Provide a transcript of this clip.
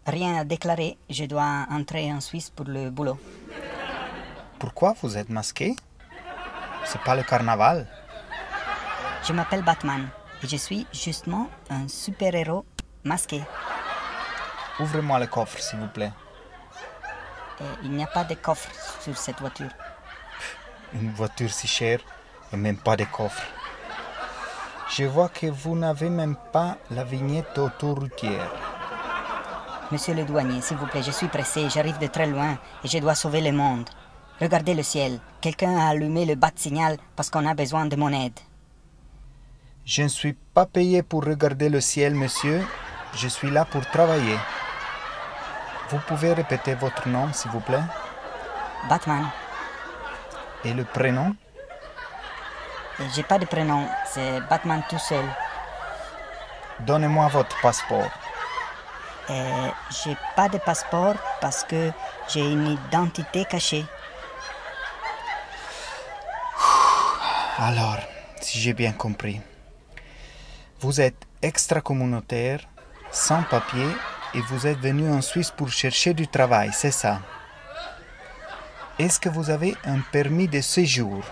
Rien à déclarer, je dois entrer en Suisse pour le boulot. Pourquoi vous êtes masqué? C'est pas le carnaval. Je m'appelle Batman et je suis justement un super-héros masqué. Ouvrez-moi le coffre, s'il vous plaît. Et il n'y a pas de coffre sur cette voiture. Une voiture si chère et même pas de coffre. Je vois que vous n'avez même pas la vignette autoroutière. Monsieur le douanier, s'il vous plaît, je suis pressé, j'arrive de très loin et je dois sauver le monde. Regardez le ciel. Quelqu'un a allumé le bat-signal parce qu'on a besoin de mon aide. Je ne suis pas payé pour regarder le ciel, monsieur. Je suis là pour travailler. Vous pouvez répéter votre nom, s'il vous plaît? Batman. Et le prénom? J'ai pas de prénom, c'est Batman tout seul. Donnez-moi votre passeport. J'ai pas de passeport parce que j'ai une identité cachée. Alors, si j'ai bien compris, vous êtes extra-communautaire, sans papier, et vous êtes venu en Suisse pour chercher du travail, c'est ça? Est-ce que vous avez un permis de séjour?